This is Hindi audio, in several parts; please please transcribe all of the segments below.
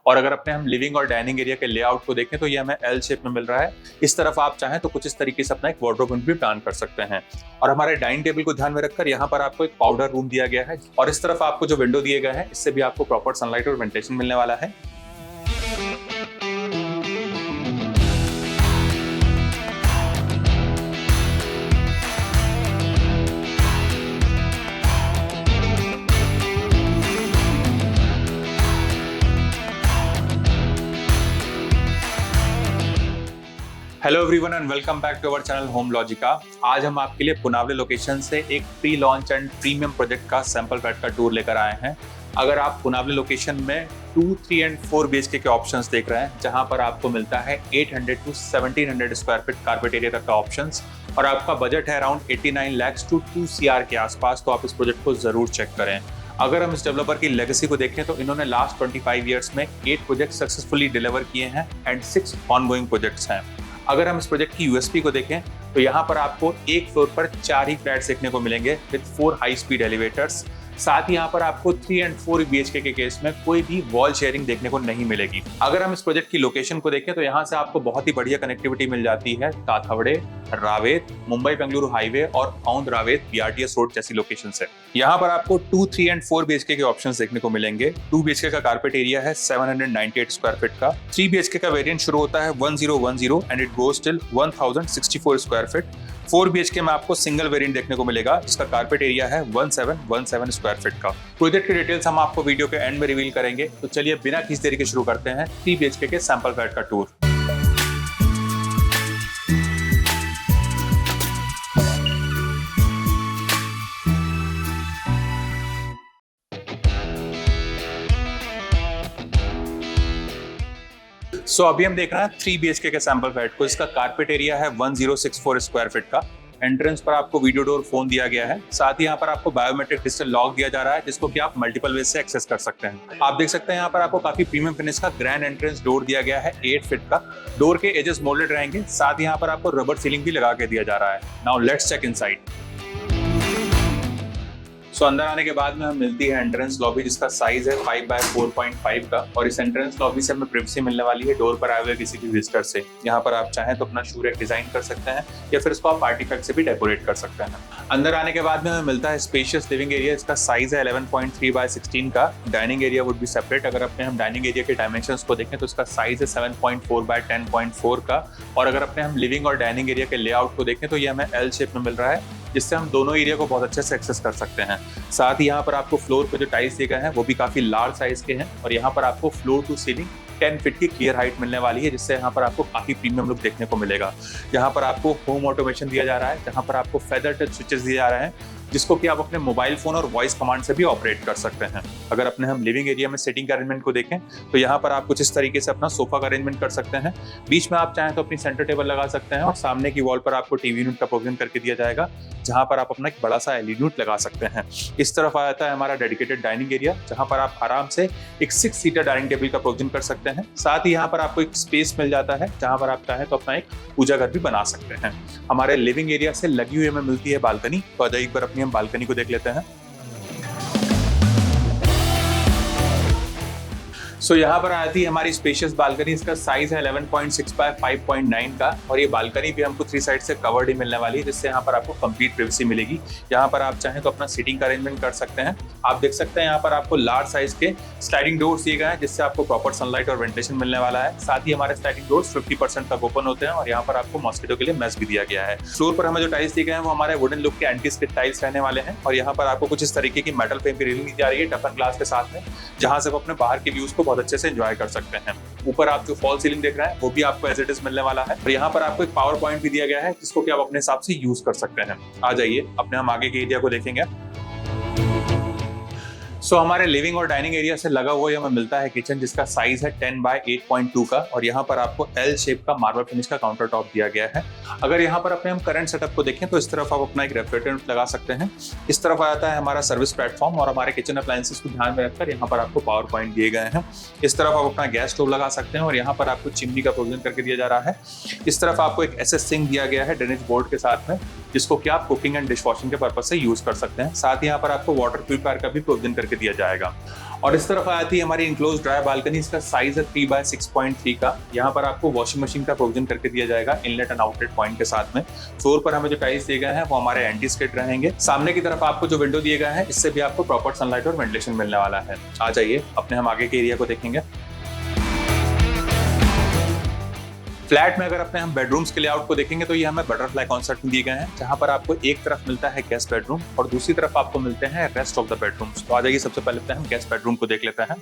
और अगर अपने हम लिविंग और डाइनिंग एरिया के लेआउट को देखें तो ये हमें एल शेप में मिल रहा है। इस तरफ आप चाहें तो कुछ इस तरीके से अपना एक वार्डरोब भी प्लान कर सकते हैं। और हमारे डाइनिंग टेबल को ध्यान में रखकर यहाँ पर आपको एक पाउडर रूम दिया गया है और इस तरफ आपको जो विंडो दिए गए हैं इससे भी आपको प्रॉपर सनलाइट और वेंटिलेशन मिलने वाला है। Hello everyone and welcome back to our channel Home Logica. आज हम आपके लिए पुनावले लोकेशन से एक pre launch and premium project का सैंपल फ्लैट का टूर लेकर आए हैं। अगर आप पुनावले लोकेशन में 2, 3 एंड 4 BHK के ऑप्शंस देख रहे हैं जहां पर आपको मिलता है 800 to 1700 square feet carpet area तक का ऑप्शंस और आपका बजट है अराउंड 89 lakhs to 2 CR के आसपास, तो आप इस प्रोजेक्ट को जरूर चेक करें। अगर हम इस डेवलपर की लेगेसी को देखें तो इन्होंने लास्ट 25 ईयर्स में 8 प्रोजेक्ट सक्सेसफुली डिलीवर किए हैं एंड 6 ऑनगोइंग प्रोजेक्ट्स हैं। अगर हम इस प्रोजेक्ट की यूएसपी को देखें तो यहाँ पर आपको एक फ्लोर पर 4 ही फ्लैट्स देखने को मिलेंगे विद 4 हाई स्पीड एलिवेटर्स। साथ ही यहाँ पर आपको 3 and 4 BHK के केस में कोई भी वॉल शेयरिंग देखने को नहीं मिलेगी। अगर हम इस प्रोजेक्ट की लोकेशन को देखें तो यहाँ से आपको बहुत ही बढ़िया कनेक्टिविटी मिल जाती है ताथवड़े, रावेत, मुंबई बेंगलुरु हाईवे और औंध रावेत BRTS रोड जैसी लोकेशन से। यहाँ पर आपको 2, 3 and 4 BHK के ऑप्शंस देखने को मिलेंगे। 2 BHK का कारपेट एरिया है 798 स्क्वायर फीट का। 3 BHK का वेरिएंट शुरू होता है 1010 and it goes till 1064 square feet. 4 BHK में आपको सिंगल वेरिएंट देखने को मिलेगा जिसका कारपेट एरिया है 1717 स्क्वायर फीट का। प्रोजेक्ट की डिटेल्स हम आपको वीडियो के एंड में रिवील करेंगे, तो चलिए बिना किसी देरी के शुरू करते हैं 3 BHK के सैंपल फ्लैट का टूर। अभी हम देख रहे हैं 3 BHK के सैंपल फ्लैट को। इसका कारपेट एरिया है 1064 स्क्वायर फीट का। एंट्रेंस पर आपको वीडियो डोर फोन दिया गया है। साथ ही यहाँ पर आपको बायोमेट्रिक डिजिटल लॉक दिया जा रहा है जिसको कि आप मल्टीपल वे से एक्सेस कर सकते हैं। आप देख सकते हैं यहाँ पर आपको काफी प्रीमियम फिनिश का ग्रैंड एंट्रेंस डोर दिया गया है 8 फीट का। डोर के एजेस मोल्डेड रहेंगे। साथ ही यहाँ पर आपको रबर सीलिंग भी लगा के दिया जा रहा है। Now let's check inside. अंदर आने के बाद में हमें मिलती है एंट्रेंस लॉबी जिसका साइज है 5 by 4.5 का और इस एंट्रेंस लॉबी से हमें प्रिवेसी मिलने वाली है डोर पर आए हुए किसी भी विजिटर से। यहाँ पर आप चाहें तो अपना शू रैक डिजाइन कर सकते हैं या फिर इसको आप आर्टिफैक्ट से भी डेकोरेट कर सकते हैं। अंदर आने के बाद में हमें मिलता है स्पेशियस लिविंग एरिया। इसका साइज है 11.3 by 16 का। Dining area would be separate. अगर अपने हम डाइनिंग एरिया के डायमेंशंस को देखें तो इसका साइज है 7.4 by 10.4 का और अगर अपने हम लिविंग और डाइनिंग एरिया के लेआउट को देखें तो ये हमें एल शेप में मिल रहा है जिससे हम दोनों एरिया को बहुत अच्छे से एक्सेस कर सकते हैं। साथ ही यहाँ पर आपको फ्लोर पे जो टाइल्स दिए गए हैं वो भी काफी लार्ज साइज के हैं और यहाँ पर आपको फ्लोर टू सीलिंग 10 फीट की क्लियर हाइट मिलने वाली है जिससे यहाँ पर आपको काफी प्रीमियम लुक देखने को मिलेगा। यहाँ पर आपको होम ऑटोमेशन दिया जा रहा है जहाँ पर आपको फेदर टच स्विचेस दिए जा रहे हैं जिसको कि आप अपने मोबाइल फोन और वॉइस कमांड से भी ऑपरेट कर सकते हैं। अगर अपने हम लिविंग एरिया में सेटिंग का अरेंजमेंट को देखें तो यहाँ पर आप कुछ इस तरीके से अपना सोफा का अरेंजमेंट कर सकते हैं। बीच में आप चाहें तो अपनी सेंटर टेबल लगा सकते हैं और सामने की वॉल पर आपको टीवी यूनिट का प्रोविजन करके दिया जाएगा जहां पर आप अपना एक बड़ा सा LED यूनिट लगा सकते हैं। इस तरफ आ जाता है हमारा डेडिकेटेड डाइनिंग एरिया जहां पर आप आराम से एक 6 सीटर डाइनिंग टेबल का प्रोविजन कर सकते हैं। साथ ही यहाँ पर आपको एक स्पेस मिल जाता है जहां पर आप चाहें तो अपना एक पूजा घर भी बना सकते हैं। हमारे लिविंग एरिया से लगी हुई हमें मिलती है बालकनी, तो एक बार अपनी हम बालकनी को देख लेते हैं। यहाँ पर आती है हमारी स्पेशियस बालकनी। इसका साइज है 11.6 by 5.9 का और ये बालकनी भी हमको 3 साइड से कवर्ड ही मिलने वाली है जिससे यहाँ पर आपको कंप्लीट प्राइवेसी मिलेगी। यहाँ पर आप चाहें तो अपना सीटिंग का अरेंजमेंट कर सकते हैं। आप देख सकते हैं यहाँ पर आपको लार्ज साइज के स्लाइडिंग डोर्स दिए गए हैं जिससे आपको प्रॉपर सनलाइट और वेंटिलेशन मिलने वाला है। साथ ही हमारे स्लाइडिंग डोर्स 50% तक ओपन होते हैं और यहाँ पर आपको मॉस्किटो के लिए मेश भी दिया गया है। फ्लोर पर हमें जो टाइल्स दिए गए हैं वो हमारे वुडन लुक के एंटी स्किड टाइल्स रहने वाले हैं और यहाँ पर आपको कुछ इस तरीके की मेटल फ्रेम की रेलिंग दी जा रही है टफन ग्लास के साथ में जहां से आप अपने बाहर के व्यूज को बहुत अच्छे से एंजॉय कर सकते हैं। ऊपर आप जो फॉल सीलिंग देख रहे हैं वो भी आपको एज इट इज मिलने वाला है और यहाँ पर आपको एक पावर पॉइंट भी दिया गया है जिसको कि आप अपने हिसाब से यूज कर सकते हैं। आ जाइए अपने हम आगे के एरिया को देखेंगे। हमारे लिविंग और डाइनिंग एरिया से लगा हुआ हमें मिलता है किचन जिसका साइज है 10 by 8.2 का और यहाँ पर आपको एल शेप का मार्बल फिनिश का काउंटर टॉप दिया गया है। अगर यहाँ पर अपने हम करंट सेटअप को देखें तो इस तरफ आप अपना एक रेफ्रिजरेटर लगा सकते हैं। इस तरफ आ जाता है हमारा सर्विस प्लेटफॉर्म और हमारे किचन अप्लायंसेस को ध्यान में रखकर यहाँ पर आपको पावर पॉइंट दिए गए हैं। इस तरफ आप अपना गैस स्टोव लगा सकते हैं और यहाँ पर आपको चिमनी का प्रोविजन करके दिया जा रहा है। इस तरफ आपको एक SS सिंक दिया गया है ड्रेनेज बोर्ड के साथ में जिसको कि आप कुकिंग एंड डिश वॉशिंग के पर्पज से यूज कर सकते हैं। साथ ही यहाँ पर आपको वाटर प्यूरिफायर का भी प्रोविजन करके दिया जाएगा। और इस तरफ आती है हमारी इंक्लोज ड्राई बालकनी। इसका साइज है 3x6.3 का। यहाँ पर आपको वॉशिंग मशीन का प्रोविजन करके दिया जाएगा इनलेट एंड आउटलेट पॉइंट के साथ में। फ्लोर पर हमें जो टाइल्स दिए गए हैं वो हमारे एंटी स्किड रहेंगे। सामने की तरफ आपको जो विंडो दिए गए हैं इससे भी आपको प्रॉपर सनलाइट और वेंटिलेशन मिलने वाला है। आ जाइए अपने हम आगे के एरिया को देखेंगे। फ्लैट में अगर अपने हम बेडरूम्स के लेआउट को देखेंगे तो ये हमें बटरफ्लाई कॉन्सेप्ट में दिए गए हैं, जहां पर आपको एक तरफ मिलता है गेस्ट बेडरूम और दूसरी तरफ आपको मिलते हैं रेस्ट ऑफ द बेडरूम्स। तो आ जाइए सबसे पहले हम गेस्ट बेडरूम को देख लेते हैं।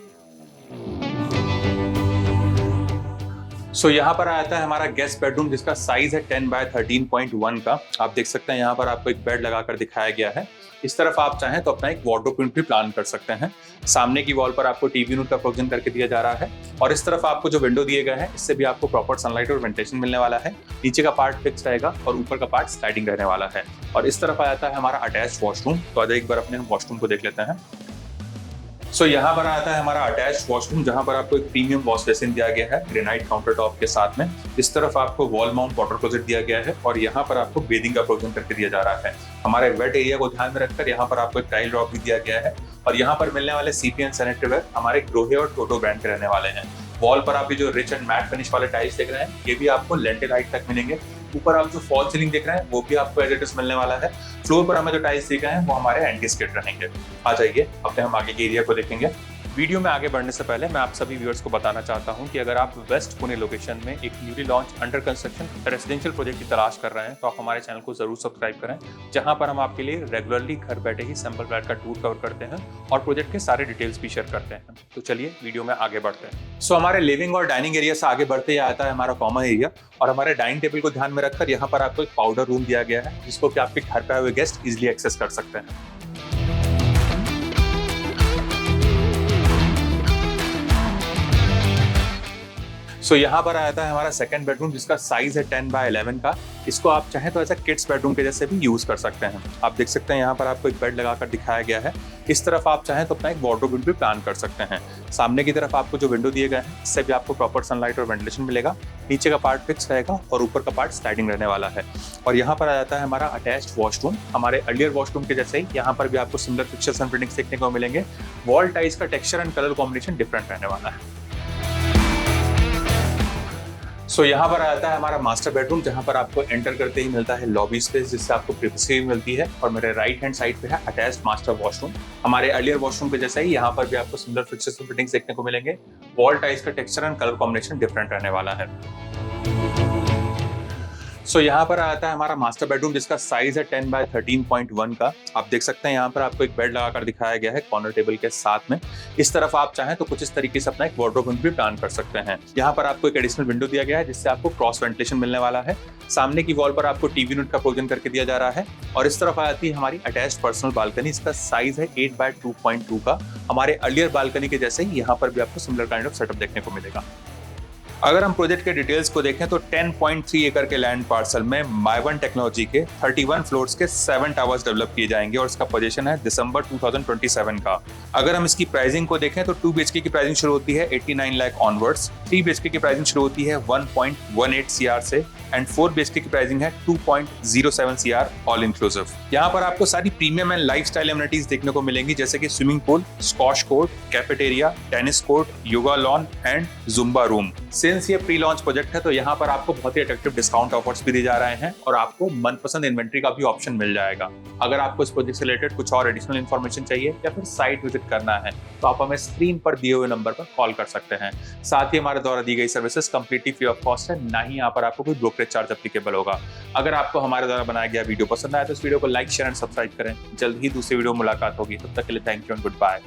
यहाँ पर आता है हमारा गेस्ट बेडरूम जिसका साइज है 10x13.1 का। आप देख सकते हैं यहाँ पर आपको एक बेड लगाकर दिखाया गया है। इस तरफ आप चाहें तो अपना एक वार्डरोब यूनिट भी प्लान कर सकते हैं। सामने की वॉल पर आपको टीवी यूनिट का प्रोविजन करके दिया जा रहा है और इस तरफ आपको जो विंडो दिए गए हैं इससे भी आपको प्रॉपर सनलाइट और वेंटिलेशन मिलने वाला है। नीचे का पार्ट फिक्स रहेगा और ऊपर का पार्ट स्लाइडिंग रहने वाला है। और इस तरफ आ जाता है हमारा अटैच्ड वॉशरूम। तो आज एक बार अपने हम वॉशरूम को देख लेते हैं। यहाँ पर आता है हमारा अटैच्ड वॉशरूम, जहां पर आपको एक प्रीमियम वॉश बेसिन दिया गया है ग्रेनाइट काउंटर टॉप के साथ में। इस तरफ आपको वॉल माउंट वाटर क्लोजेट दिया गया है और यहाँ पर आपको बेदिंग का प्रोविजन करके दिया जा रहा है। हमारे वेट एरिया को ध्यान में रखकर यहाँ पर आपको एक टाइल ड्रॉप भी दिया गया है और यहाँ पर मिलने वाले सीपीएन सैनिटरी वेयर हमारे ग्रोहे और टोटो ब्रांड के रहने वाले हैं। वॉल पर आप जो रिच एंड मैट फिनिश वाले टाइल्स देख रहे हैं ये भी आपको लेंटेल हाइट तक मिलेंगे। ऊपर आप जो फॉल सीलिंग देख रहे हैं वो भी आपको एज इट इज मिलने वाला है। फ्लोर पर हमें जो टाइल्स दिख रहे हैं वो हमारे एंटी स्किड रहेंगे। आ जाइए अपने हम आगे के एरिया को देखेंगे। वीडियो में आगे बढ़ने से पहले मैं आप सभी व्यूअर्स को बताना चाहता हूं कि अगर आप वेस्ट पुणे लोकेशन में एक newly launch under construction residential project की तलाश कर रहे हैं तो आप हमारे चैनल को जरूर सब्सक्राइब करें, जहां पर हम आपके लिए रेगुलरली घर बैठे ही सैंपल फ्लैट का टूर कवर करते हैं और प्रोजेक्ट के सारे डिटेल्स भी शेयर करते हैं। तो चलिए वीडियो में आगे बढ़ते हैं। हमारे लिविंग और डाइनिंग एरिया से आगे बढ़ते ही आता है हमारा कॉमन एरिया और हमारे डाइनिंग टेबल को ध्यान में रखकर यहाँ पर आपको एक पाउडर रूम दिया गया है जिसको कि आपके घर पे आए हुए गेस्ट इजिली एक्सेस कर सकते हैं। यहाँ पर आता है हमारा सेकंड बेडरूम जिसका साइज है 10x11 का। इसको आप चाहें तो ऐसा किड्स बेडरूम के जैसे भी यूज कर सकते हैं। आप देख सकते हैं यहाँ पर आपको एक बेड लगाकर दिखाया गया है। इस तरफ आप चाहें तो अपना एक वार्डरोब यूनिट भी प्लान कर सकते हैं। सामने की तरफ आपको जो विंडो दिए गए हैं इससे भी आपको प्रॉपर सनलाइट और वेंटिलेशन मिलेगा। नीचे का पार्ट फिक्स रहेगा और ऊपर का पार्ट स्लाइडिंग रहने वाला है। और यहाँ पर आ जाता है हमारा अटैच्ड वॉशरूम। हमारे अर्लियर वॉशरूम के जैसे ही यहाँ पर भी आपको सिमिलर फिक्चर्स एंड फिटिंग्स देखने को मिलेंगे। वॉल टाइल्स का texture and colour combination different रहने वाला है। यहाँ पर आता है हमारा मास्टर बेडरूम, जहां पर आपको एंटर करते ही मिलता है लॉबी स्पेस जिससे आपको प्राइवेसी भी मिलती है। और मेरे राइट हैंड साइड पे है अटैच्ड मास्टर वॉशरूम। हमारे अर्लियर वॉशरूम पे जैसा ही यहाँ पर भी आपको सिमिलर फिक्चर्स और फिटिंग्स देखने को मिलेंगे। वॉल टाइल्स का texture and colour combination different रहने वाला है। यहाँ पर आता है हमारा मास्टर बेडरूम जिसका साइज है 10x13.1 का। आप देख सकते हैं यहाँ पर आपको एक बेड लगाकर दिखाया गया है कॉर्नर टेबल के साथ में। इस तरफ आप चाहें तो कुछ इस तरीके से अपना एक वार्डरोब यूनिट भी प्लान कर सकते हैं। यहाँ पर आपको एक एडिशनल विंडो दिया गया है जिससे आपको क्रॉस वेंटिलेशन मिलने वाला है। सामने की वॉल पर आपको टीवी यूनिट का प्रोविजन करके दिया जा रहा है। और इस तरफ आती है हमारी अटैच्ड पर्सनल बालकनी। इसका साइज है 8x2.2 का। हमारे अर्लियर बालकनी के जैसे ही यहाँ पर भी आपको सिमिलर काइंड ऑफ सेटअप देखने को मिलेगा। अगर हम प्रोजेक्ट के डिटेल्स को देखें तो 10.3 एकड़ के लैंड पार्सल में माइवन टेक्नोलॉजी के 31 फ्लोर्स के 7 टावर्स डेवलप किए जाएंगे और इसका पोजीशन है दिसंबर 2027 का। अगर हम इसकी प्राइसिंग को देखें तो 2 BHK की प्राइसिंग शुरू होती है 89 लाख ऑनवर्ड्स, 3 BHK की प्राइसिंग शुरू होती है 1.18 CR से एंड 4 BHK की प्राइसिंग है 2.07 CR ऑल इंक्लूसिव। यहाँ पर आपको सारी प्रीमियम एंड लाइफस्टाइल एमिनिटीज देखने को मिलेंगी जैसे कि swimming pool, squash court, cafeteria, tennis court, yoga lawn and Zumba room. Since ये प्री लॉन्च प्रोजेक्ट है तो यहाँ पर आपको बहुत ही अट्रैक्टिव डिस्काउंट ऑफर्स भी दिए जा रहे हैं और आपको मनपसंद इन्वेंट्री का भी ऑप्शन मिल जाएगा। अगर आपको इस प्रोजेक्ट से रिलेटेड कुछ और एडिशनल इन्फॉर्मेशन चाहिए या फिर साइट विजिट करना है तो आप हमें स्क्रीन पर दिए हुए नंबर पर कॉल कर सकते हैं। साथ ही हमारे द्वारा दी गई services completely free of cost है, ना ही यहाँ पर आपको कोई ब्रोकरेज चार्ज एप्लीकेबल होगा। अगर आपको हमारे द्वारा बनाया गया वीडियो पसंद आया तो इस वीडियो को लाइक, शेयर एंड सब्सक्राइब करें। जल्द ही दूसरी वीडियो मुलाकात होगी, तब तक के लिए thank you and good bye.